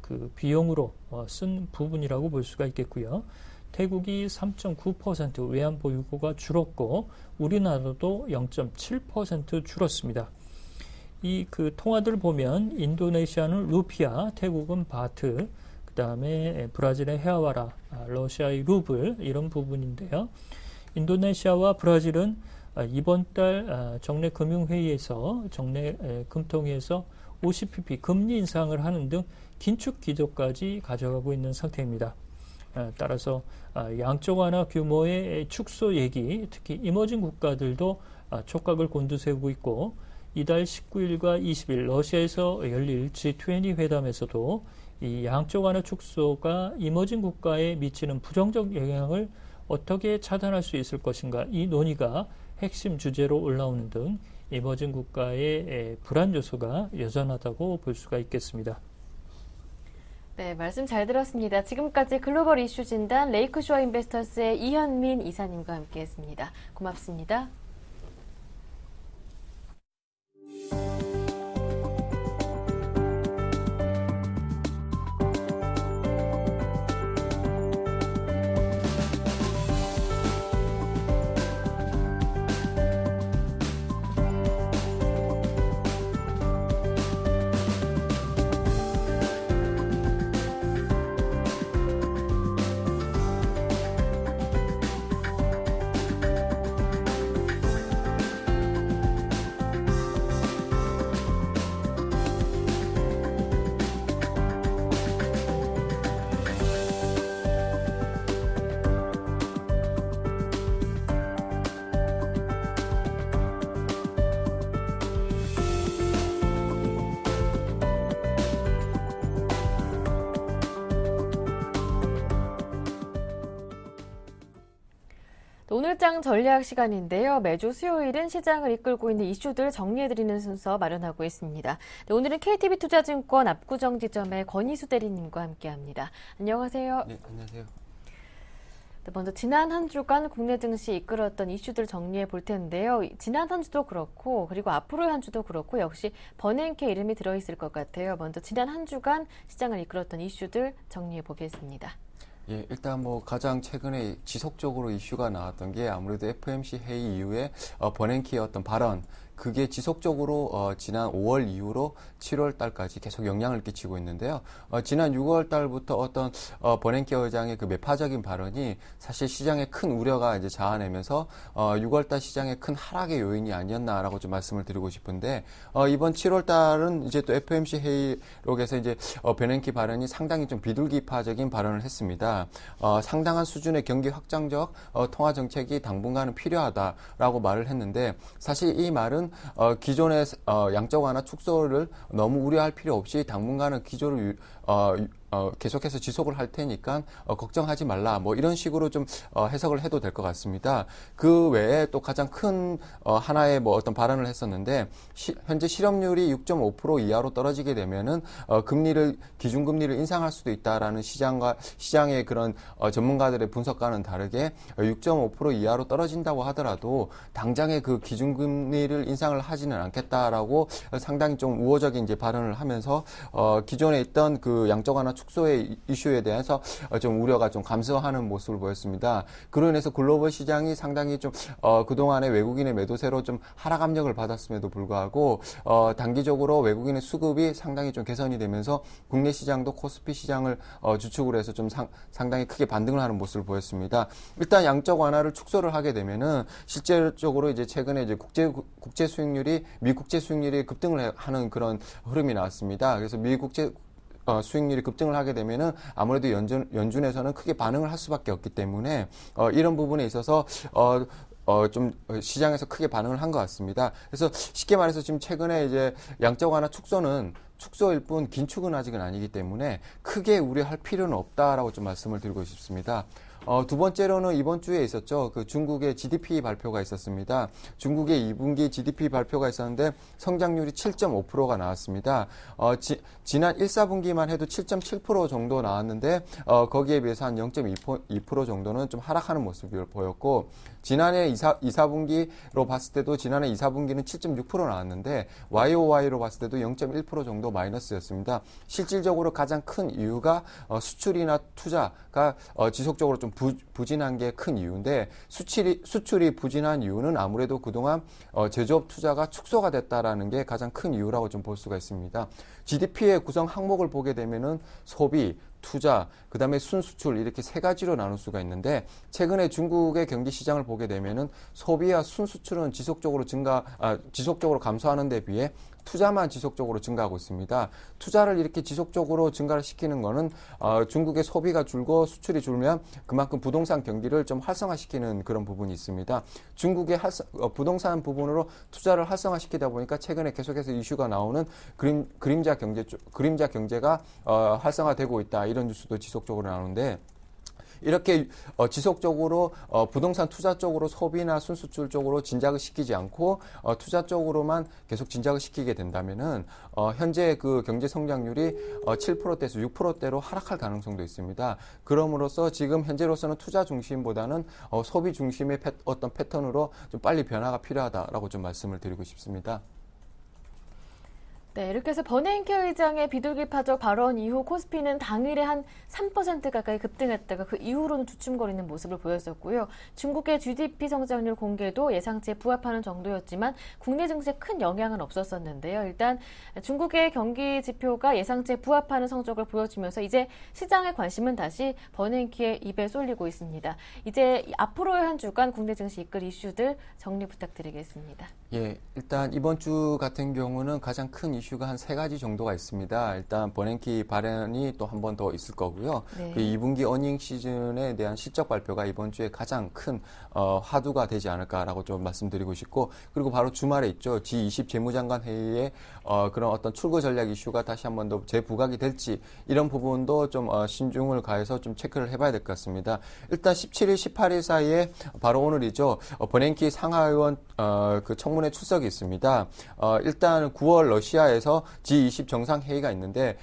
그 비용으로 쓴 부분이라고 볼 수가 있겠고요. 태국이 3.9% 외환 보유고가 줄었고 우리나라도 0.7% 줄었습니다. 이 그 통화들 보면 인도네시아는 루피아, 태국은 바트, 그 다음에 브라질의 헤아와라, 러시아의 루블 이런 부분인데요. 인도네시아와 브라질은 이번 달 정례 금융회의에서 정례 금통위에서 OCPP 금리 인상을 하는 등 긴축 기조까지 가져가고 있는 상태입니다. 따라서 양적 완화 규모의 축소 얘기, 특히 이머징 국가들도 촉각을 곤두세우고 있고 이달 19일과 20일 러시아에서 열릴 G20 회담에서도 이 양적 완화 축소가 이머징 국가에 미치는 부정적 영향을 어떻게 차단할 수 있을 것인가 이 논의가 핵심 주제로 올라오는 등 이머징 국가의 불안 요소가 여전하다고 볼 수가 있겠습니다. 네, 말씀 잘 들었습니다. 지금까지 글로벌 이슈 진단 레이크쇼어 인베스터스의 이현민 이사님과 함께했습니다. 고맙습니다. 오늘장 전략 시간인데요. 매주 수요일은 시장을 이끌고 있는 이슈들 정리해드리는 순서 마련하고 있습니다. 네, 오늘은 KTB투자증권 압구정지점의 권희수 대리님과 함께합니다. 안녕하세요. 네, 안녕하세요. 네, 먼저 지난 한 주간 국내 증시 이끌었던 이슈들 정리해 볼 텐데요. 지난 한 주도 그렇고 그리고 앞으로의 한 주도 그렇고 역시 버냉키 이름이 들어있을 것 같아요. 먼저 지난 한 주간 시장을 이끌었던 이슈들 정리해 보겠습니다. 예, 일단 뭐 가장 최근에 지속적으로 이슈가 나왔던 게 아무래도 FOMC 회의 이후에 버냉키의 어떤 발언, 그게 지속적으로 지난 5월 이후로 7월 달까지 계속 영향을 끼치고 있는데요. 지난 6월 달부터 어떤 버냉키 의장의 그 매파적인 발언이 사실 시장에 큰 우려가 이제 자아내면서 6월 달 시장의 큰 하락의 요인이 아니었나라고 좀 말씀을 드리고 싶은데 이번 7월 달은 이제 또 FOMC 회의록에서 이제 버냉키 발언이 상당히 좀 비둘기파적인 발언을 했습니다. 상당한 수준의 경기 확장적 통화 정책이 당분간은 필요하다라고 말을 했는데 사실 이 말은 기존의 양적 완화 축소를 너무 우려할 필요 없이 당분간은 기조를 계속해서 지속을 할 테니까 걱정하지 말라 뭐 이런 식으로 좀 해석을 해도 될 것 같습니다. 그 외에 또 가장 큰 하나의 뭐 어떤 발언을 했었는데 현재 실업률이 6.5% 이하로 떨어지게 되면은 기준금리를 인상할 수도 있다라는 시장의 그런 전문가들의 분석과는 다르게 6.5% 이하로 떨어진다고 하더라도 당장의 그 기준금리를 인상을 하지는 않겠다라고 상당히 좀 우호적인 이제 발언을 하면서 기존에 있던 그 양적 완화 축소의 이슈에 대해서 좀 우려가 좀 감소하는 모습을 보였습니다. 그로 인해서 글로벌 시장이 상당히 좀 그동안에 외국인의 매도세로 좀 하락 압력을 받았음에도 불구하고 단기적으로 외국인의 수급이 상당히 좀 개선이 되면서 국내 시장도 코스피 시장을 주축으로 해서 좀 상당히 크게 반등을 하는 모습을 보였습니다. 일단 양적 완화를 축소를 하게 되면은 실질적으로 이제 최근에 이제 국제 수익률이 미 국제 수익률이 급등을 하는 그런 흐름이 나왔습니다. 그래서 미 국제 수익률이 급등을 하게 되면은 아무래도 연준에서는 크게 반응을 할 수밖에 없기 때문에 이런 부분에 있어서 좀 시장에서 크게 반응을 한 것 같습니다. 그래서 쉽게 말해서 지금 최근에 이제 양적 완화 축소는 축소일 뿐 긴축은 아직은 아니기 때문에 크게 우려할 필요는 없다라고 좀 말씀을 드리고 싶습니다. 두 번째로는 이번 주에 있었죠. 그 중국의 GDP 발표가 있었습니다. 중국의 2분기 GDP 발표가 있었는데 성장률이 7.5%가 나왔습니다. 지난 1, 4분기만 해도 7.7% 정도 나왔는데 거기에 비해서 한 0.2% 정도는 좀 하락하는 모습을 보였고 지난해 2, 4분기로 봤을 때도 지난해 2, 4분기는 7.6% 나왔는데 YOY로 봤을 때도 0.1% 정도 마이너스였습니다. 실질적으로 가장 큰 이유가 수출이나 투자가 지속적으로 좀 부진한 게 큰 이유인데 수출이 부진한 이유는 아무래도 그동안 제조업 투자가 축소가 됐다라는 게 가장 큰 이유라고 좀 볼 수가 있습니다. GDP의 구성 항목을 보게 되면은 소비, 투자, 그 다음에 순수출 이렇게 세 가지로 나눌 수가 있는데 최근에 중국의 경기 시장을 보게 되면은 소비와 순수출은 지속적으로 감소하는 데 비해 투자만 지속적으로 증가하고 있습니다. 투자를 이렇게 지속적으로 증가를 시키는 거는 중국의 소비가 줄고 수출이 줄면 그만큼 부동산 경기를 좀 활성화시키는 그런 부분이 있습니다. 중국의 부동산 부분으로 투자를 활성화시키다 보니까 최근에 계속해서 이슈가 나오는 그림자 경제가 활성화되고 있다 이런 뉴스도 지속적으로 나오는데 이렇게 지속적으로 부동산 투자 쪽으로 소비나 순수출 쪽으로 진작을 시키지 않고 투자 쪽으로만 계속 진작을 시키게 된다면은 현재 그 경제 성장률이 7%대에서 6%대로 하락할 가능성도 있습니다. 그럼으로써 지금 현재로서는 투자 중심보다는 소비 중심의 어떤 패턴으로 좀 빨리 변화가 필요하다라고 좀 말씀을 드리고 싶습니다. 네, 이렇게 해서 버냉키 의장의 비둘기파적 발언 이후 코스피는 당일에 한 3% 가까이 급등했다가 그 이후로는 주춤거리는 모습을 보였었고요. 중국의 GDP 성장률 공개도 예상치에 부합하는 정도였지만 국내 증시에 큰 영향은 없었었는데요. 일단 중국의 경기 지표가 예상치에 부합하는 성적을 보여주면서 이제 시장의 관심은 다시 버냉키의 입에 쏠리고 있습니다. 이제 앞으로의 한 주간 국내 증시 이끌 이슈들 정리 부탁드리겠습니다. 예, 일단 이번 주 같은 경우는 가장 큰 이슈가 한 세 가지 정도가 있습니다. 일단 버냉키 발언이 또 한 번 더 있을 거고요. 네. 그 2분기 어닝 시즌에 대한 실적 발표가 이번 주에 가장 큰 화두가 되지 않을까라고 좀 말씀드리고 싶고 그리고 바로 주말에 있죠. G20 재무장관 회의에 그런 어떤 출구 전략 이슈가 다시 한 번 더 재부각이 될지 이런 부분도 좀 신중을 가해서 좀 체크를 해봐야 될 것 같습니다. 일단 17일, 18일 사이에 바로 오늘이죠. 버냉키 상하의원 그 청문회 출석이 있습니다. 일단 9월 러시아에서 G20 정상회의가 있는데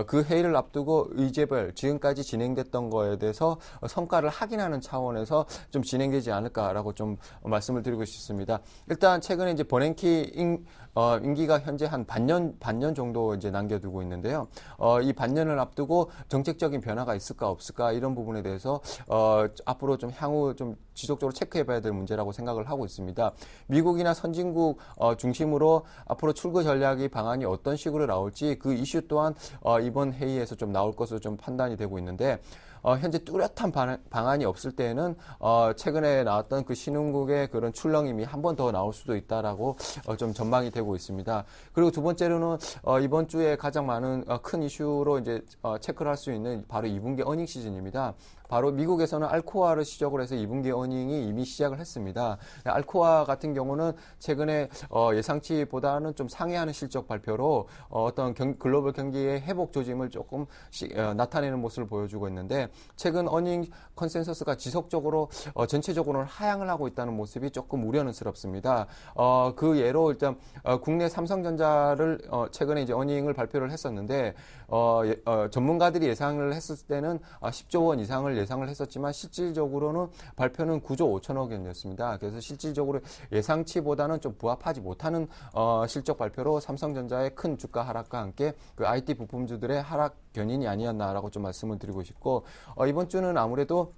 그 회의를 앞두고 의제별 지금까지 진행됐던 거에 대해서 성과를 확인하는 차원에서 좀 진행되지 않을까라고 좀 말씀을 드리고 싶습니다. 일단 최근에 이제 버냉키 임기가 현재 한 반년 정도 이제 남겨두고 있는데요. 이 반년을 앞두고 정책적인 변화가 있을까 없을까 이런 부분에 대해서 앞으로 좀 향후 좀 지속적으로 체크해봐야 될 문제라고 생각을 하고 있습니다. 미국이나 선진국 중심으로 앞으로 출구 전략이 방안이 어떤 식으로 나올지 그 이슈 또한 이번 회의에서 좀 나올 것으로 좀 판단이 되고 있는데 현재 뚜렷한 방안이 없을 때에는 최근에 나왔던 그 신흥국의 그런 출렁임이 한 번 더 나올 수도 있다라고 좀 전망이 되고 있습니다. 그리고 두 번째로는 이번 주에 가장 많은 큰 이슈로 이제 체크를 할 수 있는 바로 2분기 어닝 시즌입니다. 바로 미국에서는 알코아를 시작을 해서 2분기 어닝이 이미 시작을 했습니다. 알코아 같은 경우는 최근에 예상치보다는 좀 상회하는 실적 발표로 어떤 글로벌 경기의 회복 조짐을 조금 나타내는 모습을 보여주고 있는데 최근 어닝 컨센서스가 지속적으로 전체적으로는 하향을 하고 있다는 모습이 조금 우려스럽습니다. 그 예로 일단 국내 삼성전자를 최근에 이제 어닝을 발표를 했었는데 전문가들이 예상을 했을 때는 10조 원 이상을 예상을 했었지만 실질적으로는 발표는 9조 5천억 원이었습니다. 그래서 실질적으로 예상치보다는 좀 부합하지 못하는 실적 발표로 삼성전자의 큰 주가 하락과 함께 그 IT 부품주들의 하락 견인이 아니었나라고 좀 말씀을 드리고 싶고, 이번 주는 아무래도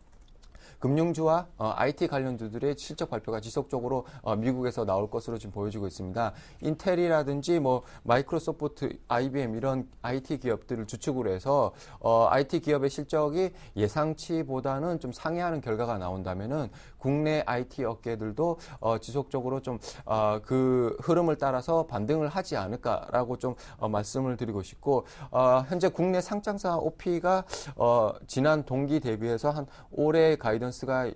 금융주와 IT 관련주들의 실적 발표가 지속적으로 미국에서 나올 것으로 지금 보여지고 있습니다. 인텔이라든지 뭐 마이크로소프트, IBM 이런 IT 기업들을 주축으로 해서 IT 기업의 실적이 예상치보다는 좀 상회하는 결과가 나온다면은 국내 IT 업계들도 지속적으로 좀 그 흐름을 따라서 반등을 하지 않을까라고 좀 말씀을 드리고 싶고, 현재 국내 상장사 OP가 지난 동기 대비해서 한 올해 가이던스가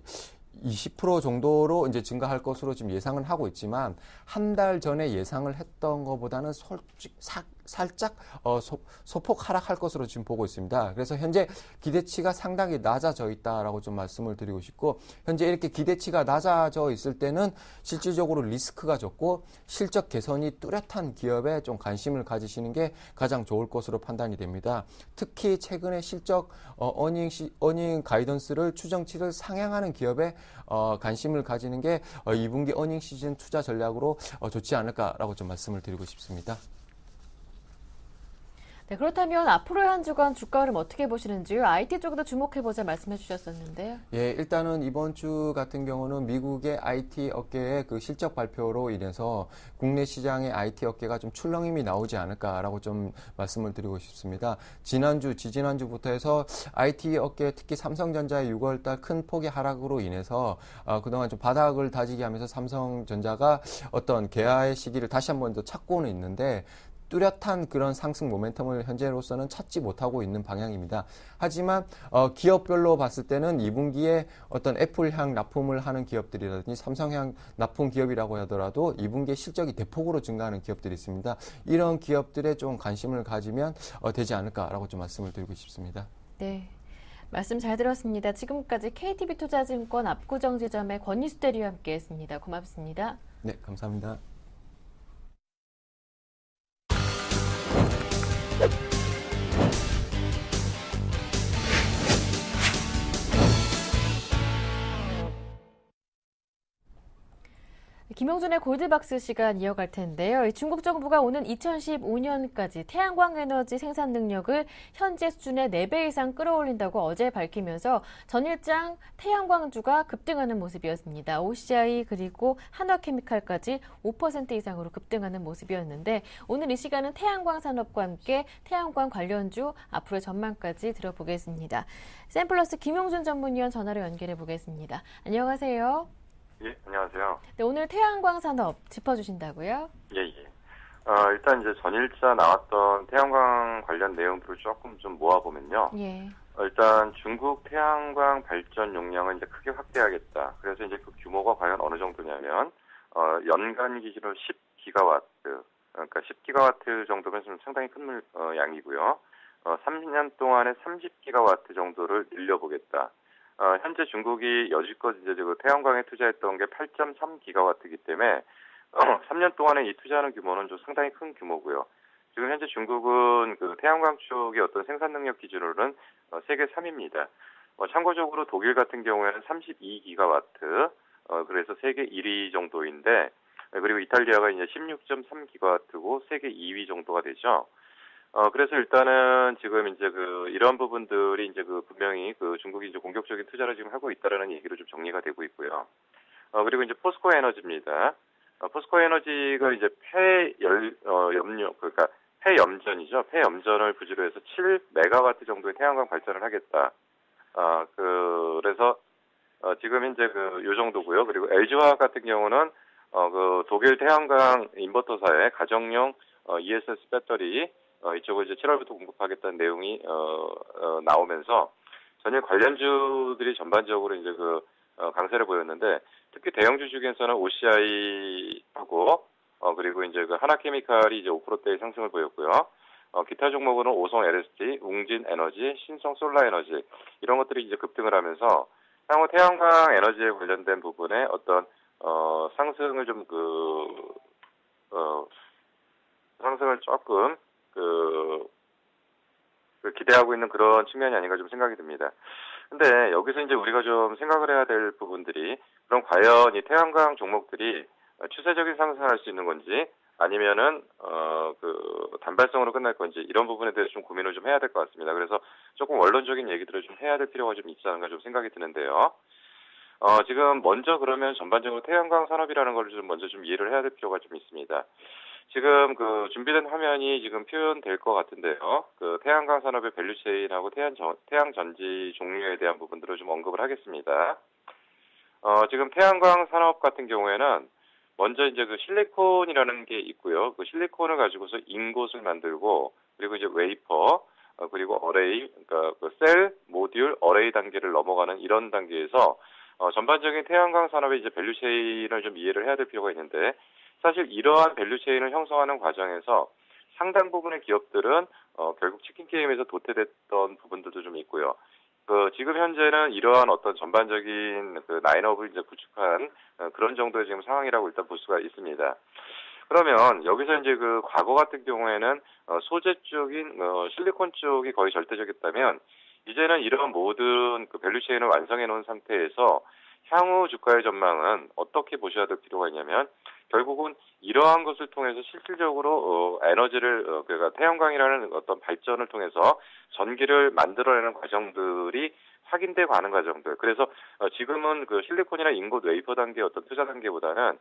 20% 정도로 이제 증가할 것으로 지금 예상은 하고 있지만, 한 달 전에 예상을 했던 것보다는 살짝 소폭 하락할 것으로 지금 보고 있습니다. 그래서 현재 기대치가 상당히 낮아져 있다라고 좀 말씀을 드리고 싶고, 현재 이렇게 기대치가 낮아져 있을 때는 실질적으로 리스크가 적고 실적 개선이 뚜렷한 기업에 좀 관심을 가지시는 게 가장 좋을 것으로 판단이 됩니다. 특히 최근에 실적 어닝 가이던스를 추정치를 상향하는 기업에 관심을 가지는 게 2분기 어닝 시즌 투자 전략으로 좋지 않을까라고 좀 말씀을 드리고 싶습니다. 네, 그렇다면 앞으로의 한 주간 주가 흐름 어떻게 보시는지요? IT 쪽에도 주목해보자 말씀해 주셨었는데요. 예, 일단은 이번 주 같은 경우는 미국의 IT 업계의 그 실적 발표로 인해서 국내 시장의 IT 업계가 좀 출렁임이 나오지 않을까라고 좀 말씀을 드리고 싶습니다. 지지난주부터 해서 IT 업계, 특히 삼성전자의 6월달 큰 폭의 하락으로 인해서 그동안 좀 바닥을 다지게 하면서 삼성전자가 어떤 개화의 시기를 다시 한 번 더 찾고는 있는데, 뚜렷한 그런 상승 모멘텀을 현재로서는 찾지 못하고 있는 방향입니다. 하지만 기업별로 봤을 때는 2분기에 어떤 애플향 납품을 하는 기업들이라든지 삼성향 납품 기업이라고 하더라도 2분기에 실적이 대폭으로 증가하는 기업들이 있습니다. 이런 기업들에 좀 관심을 가지면 되지 않을까라고 좀 말씀을 드리고 싶습니다. 네, 말씀 잘 들었습니다. 지금까지 KTB투자증권 압구정지점의 권희수 대리와 함께했습니다. 고맙습니다. 네, 감사합니다. 김용준의 골드박스 시간 이어갈 텐데요. 중국 정부가 오는 2015년까지 태양광 에너지 생산 능력을 현재 수준의 4배 이상 끌어올린다고 어제 밝히면서 전일장 태양광주가 급등하는 모습이었습니다. OCI 그리고 한화케미칼까지 5% 이상으로 급등하는 모습이었는데, 오늘 이 시간은 태양광 산업과 함께 태양광 관련주 앞으로의 전망까지 들어보겠습니다. 샘플러스 김용준 전문위원 전화로 연결해 보겠습니다. 안녕하세요. 예, 안녕하세요. 네, 오늘 태양광 산업 짚어주신다고요? 예. 일단 이제 전일자 나왔던 태양광 관련 내용들을 조금 좀 모아보면요. 예. 일단 중국 태양광 발전 용량을 이제 크게 확대하겠다. 그래서 이제 그 규모가 과연 어느 정도냐면, 연간 기준으로 10기가와트, 그러니까 10기가와트 정도면 좀 상당히 큰 양이고요. 3년 동안에 30기가와트 정도를 늘려보겠다. 현재 중국이 여지껏 이제 그 태양광에 투자했던 게 8.3기가와트이기 때문에 3년 동안에 이 투자하는 규모는 좀 상당히 큰 규모고요. 지금 현재 중국은 그 태양광 쪽의 어떤 생산 능력 기준으로는 세계 3위입니다. 참고적으로 독일 같은 경우에는 32기가와트, 그래서 세계 1위 정도인데, 그리고 이탈리아가 이제 16.3기가와트고 세계 2위 정도가 되죠. 그래서 일단은 지금 이제 이런 부분들이 이제 분명히 중국이 이제 공격적인 투자를 지금 하고 있다라는 얘기로 좀 정리가 되고 있고요. 그리고 이제 포스코 에너지입니다. 포스코 에너지가 이제 그러니까 폐염전이죠. 폐염전을 부지로 해서 7메가와트 정도의 태양광 발전을 하겠다. 그래서 지금 현재 요 정도고요. 그리고 LG화학 같은 경우는 독일 태양광 인버터사의 가정용 ESS 배터리 이쪽을 이제 7월부터 공급하겠다는 내용이 나오면서 전일 관련주들이 전반적으로 이제 강세를 보였는데, 특히 대형주 중에서는 OCI하고 그리고 이제 하나케미칼이 이제 5%대의 상승을 보였고요. 기타 종목으로는 오성 LST, 웅진 에너지, 신성 솔라 에너지 이런 것들이 이제 급등을 하면서 향후 태양광 에너지에 관련된 부분에 어떤 상승을 좀 상승을 조금 기대하고 있는 그런 측면이 아닌가 좀 생각이 듭니다. 근데 여기서 이제 우리가 좀 생각을 해야 될 부분들이, 그럼 과연 이 태양광 종목들이 추세적인 상승을 할 수 있는 건지, 아니면은 그 단발성으로 끝날 건지 이런 부분에 대해서 좀 고민을 좀 해야 될 것 같습니다. 그래서 조금 원론적인 얘기들을 좀 해야 될 필요가 좀 있지 않은가 좀 생각이 드는데요. 지금 먼저 그러면 전반적으로 태양광 산업이라는 걸 좀 먼저 좀 이해를 해야 될 필요가 좀 있습니다. 지금 그 준비된 화면이 지금 표현될 것 같은데요. 그 태양광 산업의 밸류체인하고 태양 전지 종류에 대한 부분들을 좀 언급을 하겠습니다. 지금 태양광 산업 같은 경우에는 먼저 이제 그 실리콘이라는 게 있고요. 그 실리콘을 가지고서 인곳을 만들고 그리고 이제 웨이퍼 그리고 어레이 그러니까 그 셀, 모듈, 어레이 단계를 넘어가는 이런 단계에서 전반적인 태양광 산업의 이제 밸류체인을 좀 이해를 해야 될 필요가 있는데 사실 이러한 밸류체인을 형성하는 과정에서 상당 부분의 기업들은 결국 치킨 게임에서 도태됐던 부분들도 좀 있고요. 지금 현재는 이러한 어떤 전반적인 그 라인업을 이제 구축한 그런 정도의 지금 상황이라고 일단 볼 수가 있습니다. 그러면 여기서 이제 그 과거 같은 경우에는 소재 쪽인 실리콘 쪽이 거의 절대적이었다면 이제는 이런 모든 그 밸류체인을 완성해 놓은 상태에서 향후 주가의 전망은 어떻게 보셔야 될 필요가 있냐면 결국은 이러한 것을 통해서 실질적으로 에너지를 그러니까 태양광이라는 어떤 발전을 통해서 전기를 만들어내는 과정들이 확인돼 가는 과정들. 그래서 지금은 그 실리콘이나 인고 웨이퍼 단계 어떤 투자 단계보다는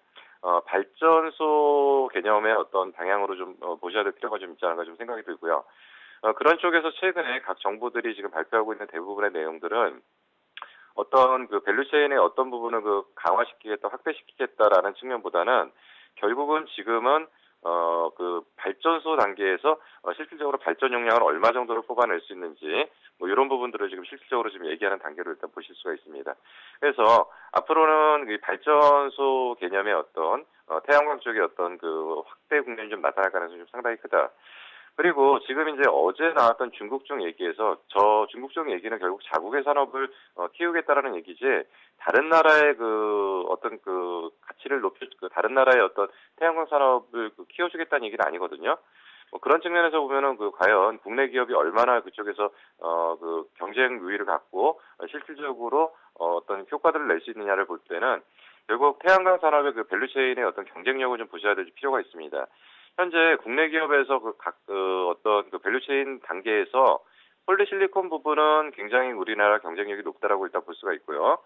발전소 개념의 어떤 방향으로 좀 보셔야 될 필요가 좀 있지 않을까 좀 생각이 들고요. 그런 쪽에서 최근에 각 정부들이 지금 발표하고 있는 대부분의 내용들은 어떤 그 밸류체인의 어떤 부분을 그 강화시키겠다, 확대시키겠다라는 측면보다는 결국은 지금은 그 발전소 단계에서 실질적으로 발전 용량을 얼마 정도를 뽑아낼 수 있는지 뭐 이런 부분들을 지금 실질적으로 지금 얘기하는 단계로 일단 보실 수가 있습니다. 그래서 앞으로는 이 발전소 개념의 어떤 태양광 쪽의 어떤 그 확대 국면이 좀 나타날 가능성이 좀 상당히 크다. 그리고 지금 이제 어제 나왔던 중국 쪽 얘기에서 중국 쪽 얘기는 결국 자국의 산업을 키우겠다라는 얘기지 다른 나라의 그 어떤 그 가치를 다른 나라의 어떤 태양광 산업을 키워주겠다는 얘기는 아니거든요. 그런 측면에서 보면은 과연 국내 기업이 얼마나 그쪽에서 그 경쟁 우위를 갖고 실질적으로 어떤 효과들을 낼 수 있느냐를 볼 때는 결국 태양광 산업의 그 밸류체인의 어떤 경쟁력을 좀 보셔야 될 필요가 있습니다. 현재 국내 기업에서 어떤 그 밸류체인 단계에서 폴리실리콘 부분은 굉장히 우리나라 경쟁력이 높다라고 일단 볼 수가 있고요.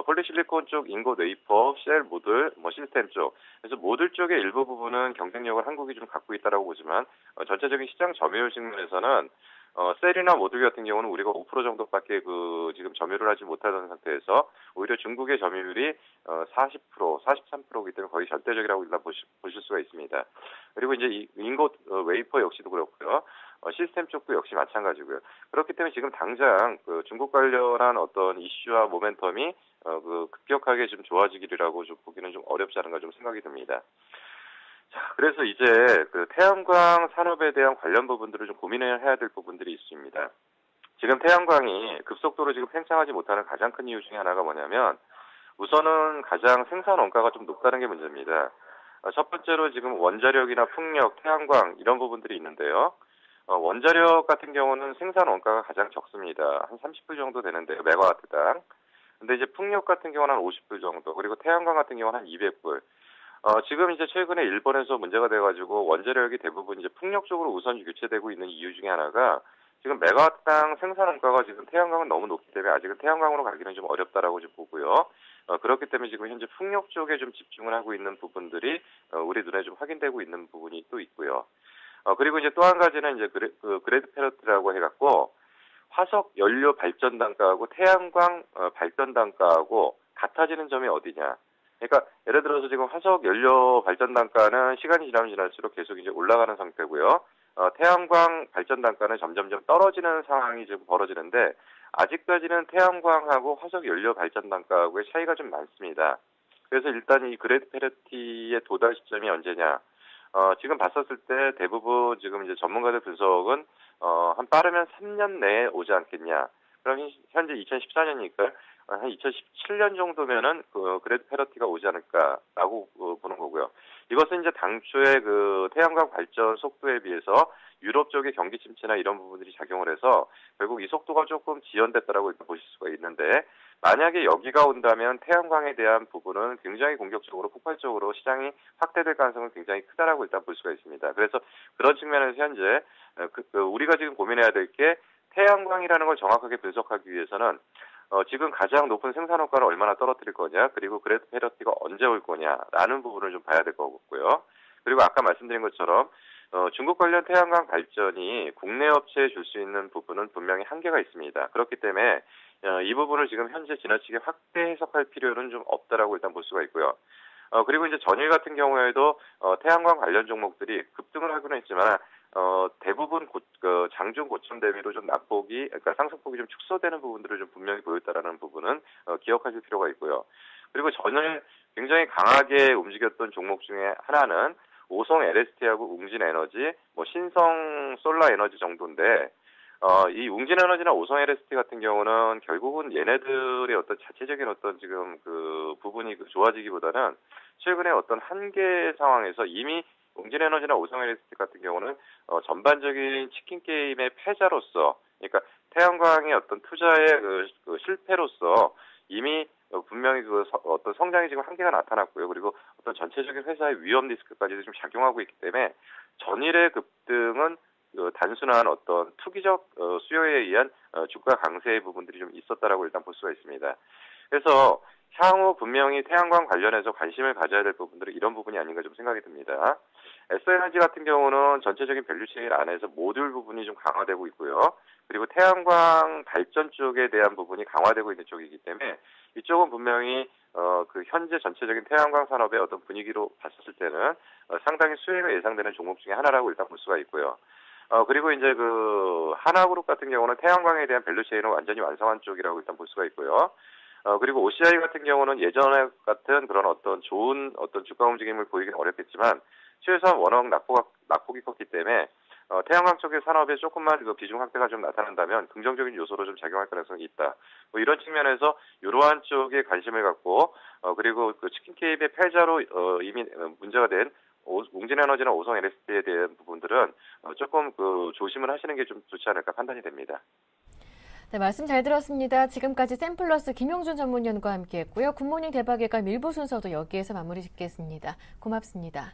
폴리실리콘 쪽 인고 웨이퍼, 셀, 모듈, 시스템 쪽. 그래서 모듈 쪽의 일부 부분은 경쟁력을 한국이 좀 갖고 있다라고 보지만 전체적인 시장 점유율 측면에서는 셀이나 모듈 같은 경우는 우리가 5% 정도밖에 지금 점유를 하지 못하던 상태에서 오히려 중국의 점유율이 40%, 43%이기 때문에 거의 절대적이라고 일단 보실 수가 있습니다. 그리고 이제 인고 웨이퍼 역시도 그렇고요. 시스템 쪽도 역시 마찬가지고요. 그렇기 때문에 지금 당장 중국 관련한 어떤 이슈와 모멘텀이 급격하게 좀 좋아지기라고 좀 보기는 좀 어렵지 않은가 좀 생각이 듭니다. 자, 그래서 이제 태양광 산업에 대한 관련 부분들을 좀 고민을 해야 될 부분들이 있습니다. 지금 태양광이 급속도로 지금 팽창하지 못하는 가장 큰 이유 중에 하나가 뭐냐면 우선은 가장 생산 원가가 좀 높다는 게 문제입니다. 첫 번째로 지금 원자력이나 풍력, 태양광 이런 부분들이 있는데요. 원자력 같은 경우는 생산 원가가 가장 적습니다. 한 30불 정도 되는데요, 메가와트당. 근데 이제 풍력 같은 경우는 한 50불 정도, 그리고 태양광 같은 경우는 한 200불. 지금 이제 최근에 일본에서 문제가 돼가지고 원자력이 대부분 이제 풍력 쪽으로 우선 교체되고 있는 이유 중에 하나가 지금 메가와트당 생산 원가가 지금 태양광은 너무 높기 때문에 아직은 태양광으로 가기는 좀 어렵다라고 좀 보고요. 그렇기 때문에 지금 현재 풍력 쪽에 좀 집중을 하고 있는 부분들이 우리 눈에 좀 확인되고 있는 부분이 또 있고요. 그리고 이제 또 한 가지는 이제 그레드 페러티라고 해갖고 화석 연료 발전 단가하고 태양광 발전 단가하고 같아지는 점이 어디냐. 그러니까 예를 들어서 지금 화석 연료 발전 단가는 시간이 지나면 지날수록 계속 이제 올라가는 상태고요. 태양광 발전 단가는 점점점 떨어지는 상황이 지금 벌어지는데 아직까지는 태양광하고 화석 연료 발전 단가하고의 차이가 좀 많습니다. 그래서 일단 이 그레드 페러티의 도달 시점이 언제냐. 지금 봤었을 때 대부분 지금 이제 전문가들 분석은 한 빠르면 3년 내에 오지 않겠냐. 그럼 현재 2014년이니까 한 2017년 정도면은 그레드 페러티가 오지 않을까라고 보는 거고요. 이것은 이제 당초에 태양광 발전 속도에 비해서 유럽 쪽의 경기 침체나 이런 부분들이 작용을 해서 결국 이 속도가 조금 지연됐다라고 보실 수가 있는데 만약에 여기가 온다면 태양광에 대한 부분은 굉장히 공격적으로 폭발적으로 시장이 확대될 가능성은 굉장히 크다라고 일단 볼 수가 있습니다. 그래서 그런 측면에서 현재 우리가 지금 고민해야 될 게 태양광이라는 걸 정확하게 분석하기 위해서는 지금 가장 높은 생산 효과를 얼마나 떨어뜨릴 거냐, 그리고 그래프 페러티가 언제 올 거냐라는 부분을 좀 봐야 될 것 같고요. 그리고 아까 말씀드린 것처럼 중국 관련 태양광 발전이 국내 업체에 줄 수 있는 부분은 분명히 한계가 있습니다. 그렇기 때문에 이 부분을 지금 현재 지나치게 확대 해석할 필요는 좀 없다라고 일단 볼 수가 있고요. 그리고 이제 전일 같은 경우에도 태양광 관련 종목들이 급등을 하고는 했지만 대부분 장중 고점 대비로 좀 그러니까 상승폭이 좀 축소되는 부분들을 좀 분명히 보였다라는 부분은 기억하실 필요가 있고요. 그리고 전일 굉장히 강하게 움직였던 종목 중에 하나는 오성 LST하고 웅진에너지, 신성 솔라에너지 정도인데, 이 웅진에너지나 오성 LST 같은 경우는 결국은 얘네들의 어떤 자체적인 어떤 지금 그 부분이 좋아지기보다는 최근에 어떤 한계 상황에서 이미 웅진에너지나 오성 LST 같은 경우는 전반적인 치킨 게임의 패자로서, 그러니까 태양광의 어떤 투자의 그 실패로서 이미 분명히 어떤 성장이 지금 한계가 나타났고요. 그리고 어떤 전체적인 회사의 위험 리스크까지도 좀 작용하고 있기 때문에 전일의 급등은 단순한 어떤 투기적 수요에 의한 주가 강세의 부분들이 좀 있었다라고 일단 볼 수가 있습니다. 그래서 향후 분명히 태양광 관련해서 관심을 가져야 될 부분들은 이런 부분이 아닌가 좀 생각이 듭니다. S에너지 같은 경우는 전체적인 밸류체인 안에서 모듈 부분이 좀 강화되고 있고요. 그리고 태양광 발전 쪽에 대한 부분이 강화되고 있는 쪽이기 때문에 이쪽은 분명히 그 현재 전체적인 태양광 산업의 어떤 분위기로 봤을 때는 상당히 수혜가 예상되는 종목 중에 하나라고 일단 볼 수가 있고요. 그리고 이제 그 하나그룹 같은 경우는 태양광에 대한 밸류체인을 완전히 완성한 쪽이라고 일단 볼 수가 있고요. 그리고 OCI 같은 경우는 예전에 같은 그런 어떤 좋은 어떤 주가 움직임을 보이긴 어렵겠지만 최소한 워낙 낙폭이 컸기 때문에 태양광 쪽의 산업에 조금만 그 비중 확대가 좀 나타난다면 긍정적인 요소로 좀 작용할 가능성이 있다. 이런 측면에서 이러한 쪽에 관심을 갖고 그리고 그 치킨 게임의 패자로 이미 문제가 된 웅진에너지나 오성 LST에 대한 부분들은 조금 그 조심을 하시는 게 좀 좋지 않을까 판단이 됩니다. 네, 말씀 잘 들었습니다. 지금까지 샘플러스 김용준 전문위원과 함께했고요. 굿모닝 대박예감 1부 순서도 여기에서 마무리 짓겠습니다. 고맙습니다.